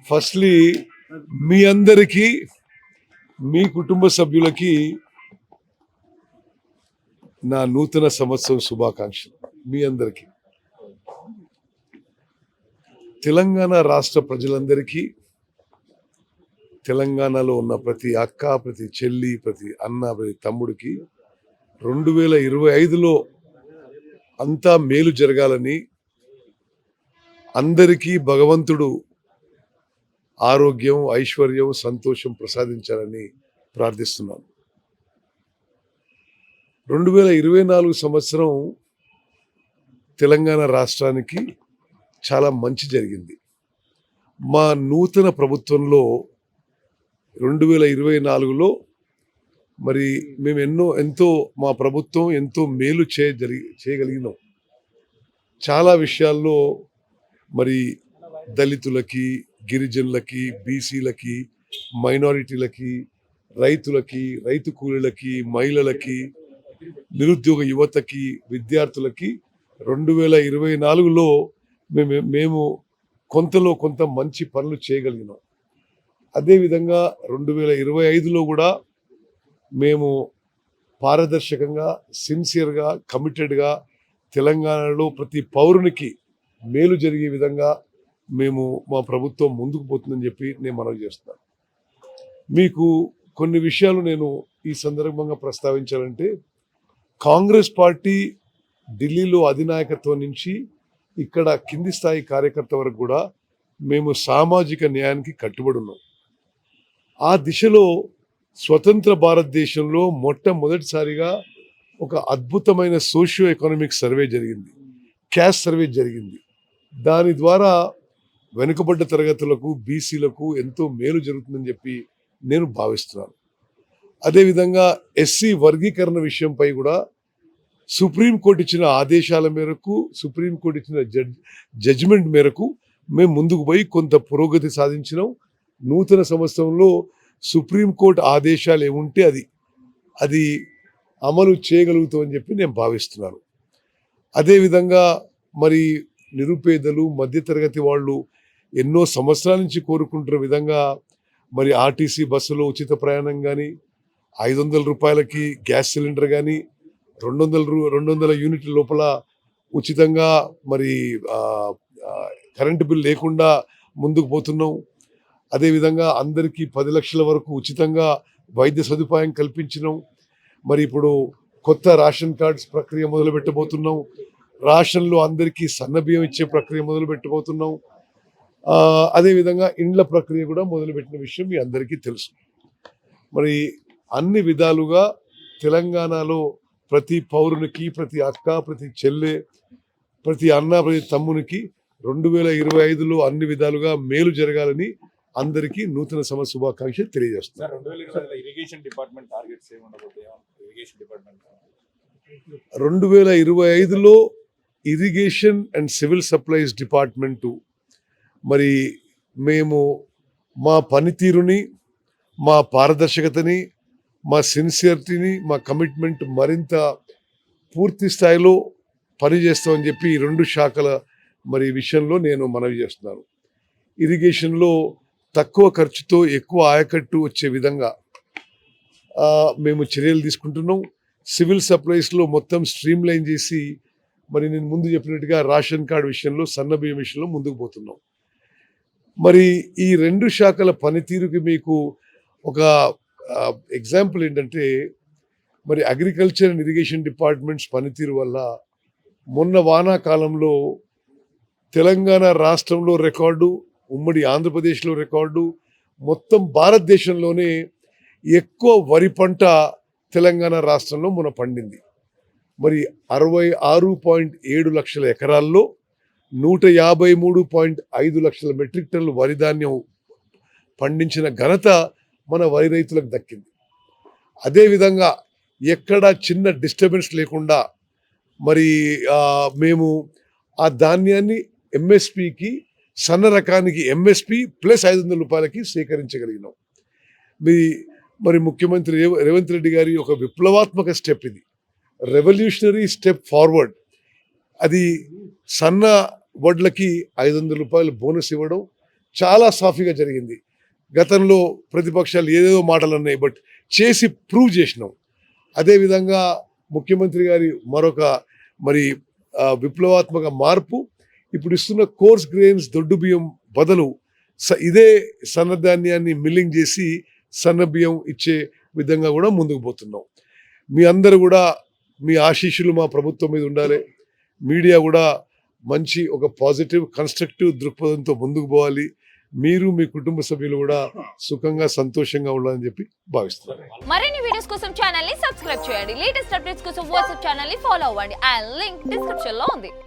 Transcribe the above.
Firstly మీ అందరికీ మీ కుటుంబ సభ్యులకి నా నూతన సంవత్సరం శుభాకాంక్షలు. మీ అందరికీ, తెలంగాణ రాష్ట్ర ప్రజలందరికీ, తెలంగాణలో ఉన్న ప్రతి అక్క, ప్రతి చెల్లి, ప్రతి అన్న, ప్రతి తమ్ముడికి 2025లో అంతా మేలు జరగాలని, అందరికీ భగవంతుడు ఆరోగ్యం, ఐశ్వర్యం, సంతోషం ప్రసాదించాలని ప్రార్థిస్తున్నాను. 2024 సంవత్సరం తెలంగాణ రాష్ట్రానికి చాలా మంచి జరిగింది. మా నూతన ప్రభుత్వంలో 2024లో మరి మేము ఎంతో మా ప్రభుత్వం ఎంతో మేలు చేయగలిగినాం. చాలా విషయాల్లో మరి దళితులకి, గిరిజనులకి, బీసీలకి, మైనారిటీలకి, రైతులకి, రైతు కూలీలకి, మహిళలకి, నిరుద్యోగ యువతకి, విద్యార్థులకి 2024లో మేము కొంతలో కొంత మంచి పనులు చేయగలిగినాం. అదేవిధంగా 2025లో కూడా మేము పారదర్శకంగా, సిన్సియర్గా, కమిటెడ్గా తెలంగాణలో ప్రతి పౌరునికి మేలు జరిగే విధంగా మేము మా ప్రభుత్వం ముందుకు పోతుందని చెప్పి నేను మనవి చేస్తున్నాను. మీకు కొన్ని విషయాలు నేను ఈ సందర్భంగా ప్రస్తావించాలంటే, కాంగ్రెస్ పార్టీ ఢిల్లీలో అధినాయకత్వం నుంచి ఇక్కడ కింది స్థాయి కార్యకర్త వరకు కూడా మేము సామాజిక న్యాయానికి కట్టుబడి ఉన్నాం. ఆ దిశలో స్వతంత్ర భారతదేశంలో మొట్టమొదటిసారిగా ఒక అద్భుతమైన సోషియో ఎకనామిక్ సర్వే జరిగింది, క్యాస్ట్ సర్వే జరిగింది. దాని ద్వారా వెనుకబడ్డ తరగతులకు, బీసీలకు ఎంతో మేలు జరుగుతుందని చెప్పి నేను భావిస్తున్నాను. అదేవిధంగా ఎస్సీ వర్గీకరణ విషయంపై కూడా సుప్రీంకోర్టు ఇచ్చిన ఆదేశాల మేరకు, సుప్రీంకోర్టు ఇచ్చిన జడ్జిమెంట్ మేరకు మేము ముందుకు పోయి కొంత పురోగతి సాధించినాం. నూతన సంవత్సరంలో సుప్రీంకోర్టు ఆదేశాలు ఏముంటే అది అమలు చేయగలుగుతామని చెప్పి నేను భావిస్తున్నాను. అదేవిధంగా మరి నిరుపేదలు, మధ్యతరగతి వాళ్ళు ఎన్నో సంవత్సరాల నుంచి కోరుకుంటున్న విధంగా మరి ఆర్టీసీ బస్సులో ఉచిత ప్రయాణం కానీ, 500 రూపాయలకి గ్యాస్ సిలిండర్ కానీ, 200 యూనిట్ల లోపల ఉచితంగా మరి కరెంటు బిల్ లేకుండా ముందుకు పోతున్నాం. అదేవిధంగా అందరికీ 10 లక్షల వరకు ఉచితంగా వైద్య సదుపాయం కల్పించినాం. మరి ఇప్పుడు కొత్త రేషన్ కార్డ్స్ ప్రక్రియ మొదలు పెట్టబోతున్నాం. రాషన్లో అందరికీ సన్నబియ్యం ఇచ్చే ప్రక్రియ మొదలు పెట్టబోతున్నాం. అదేవిధంగా ఇండ్ల ప్రక్రియ కూడా మొదలుపెట్టిన విషయం మీ అందరికీ తెలుసు. మరి అన్ని విధాలుగా తెలంగాణలో ప్రతి పౌరునికి, ప్రతి అక్క, ప్రతి చెల్లె, ప్రతి అన్న, ప్రతి తమ్మునికి 2025లో అన్ని విధాలుగా మేలు జరగాలని అందరికీ నూతన సంవత్సర శుభాకాంక్షలు తెలియజేస్తున్నారు. 2025లో irrigation and civil supplies department మరి మేము మా పనితీరుని, మా పారదర్శకతని, మా సిన్సియరిటీని, మా కమిట్మెంట్ మరింత పూర్తి స్థాయిలో పనిచేస్తామని చెప్పి ఈ 2 శాఖల మరి విషయంలో నేను మనవి చేస్తున్నాను. ఇరిగేషన్లో తక్కువ ఖర్చుతో ఎక్కువ ఆయకట్టు వచ్చే విధంగా మేము చర్యలు తీసుకుంటున్నాం. సివిల్ సప్లైస్లో మొత్తం స్ట్రీమ్ లైన్ చేసి మరి నేను ముందు చెప్పినట్టుగా రేషన్ కార్డు విషయంలో, సన్నబియ్యం విషయంలో ముందుకు పోతున్నాం. మరి ఈ 2 శాఖల పనితీరుకి మీకు ఒక ఎగ్జాంపుల్ ఏంటంటే, మరి అగ్రికల్చర్ అండ్ ఇరిగేషన్ డిపార్ట్మెంట్స్ పనితీరు వల్ల మొన్న వానాకాలంలో తెలంగాణ రాష్ట్రంలో రికార్డు, ఉమ్మడి ఆంధ్రప్రదేశ్లో రికార్డు, మొత్తం భారతదేశంలోనే ఎక్కువ వరి పంట తెలంగాణ రాష్ట్రంలో మొన్న పండింది. మరి 66.7 లక్షల ఎకరాల్లో 153.5 లక్షల మెట్రిక్ టన్నులు వరి ధాన్యం పండించిన ఘనత మన వరి రైతులకు దక్కింది. అదేవిధంగా ఎక్కడ చిన్న డిస్టర్బెన్స్ లేకుండా మరి మేము ఆ ధాన్యాన్ని ఎంఎస్పికి, సన్న రకానికి ఎంఎస్పి ప్లస్ 500 రూపాయలకి సేకరించగలిగినాం. మరి ముఖ్యమంత్రి రేవంత్ రెడ్డి గారి ఒక విప్లవాత్మక స్టెప్ ఇది, రెవల్యూషనరీ స్టెప్ ఫార్వర్డ్. అది సన్న వడ్లకి 500 రూపాయలు బోనస్ ఇవ్వడం చాలా సాఫీగా జరిగింది. గతంలో ప్రతిపక్షాలు ఏదేదో మాటలు అన్నాయి, బట్ చేసి ప్రూవ్ చేసినాం. అదేవిధంగా ముఖ్యమంత్రి గారి మరొక మరి విప్లవాత్మక మార్పు, ఇప్పుడు ఇస్తున్న కోర్స్ గ్రెయిన్స్ దొడ్డు బియ్యం బదులు ఇదే సన్నధాన్యాన్ని మిల్లింగ్ చేసి సన్న బియ్యం ఇచ్చే విధంగా కూడా ముందుకు పోతున్నాం. మీ అందరూ కూడా మీ ఆశీస్సులు మా ప్రభుత్వం మీద ఉండాలి. మీడియా కూడా మంచి ఒక పాజిటివ్ కన్స్ట్రక్టివ్ దృక్పథంతో ముందుకు పోవాలి. మీరు మీ కుటుంబ సభ్యులు కూడా సుఖంగా సంతోషంగా ఉండాలని చెప్పి భావిస్తున్నారు. మరిన్ని వీడియోస్ కోసం ఛానల్ ని సబ్స్క్రైబ్ చేయండి. లేటెస్ట్ అప్డేట్స్ కోసం వాట్సాప్ ఛానల్ ని ఫాలో అవ్వండి. ఆ లింక్ డిస్క్రిప్షన్ లో ఉంది.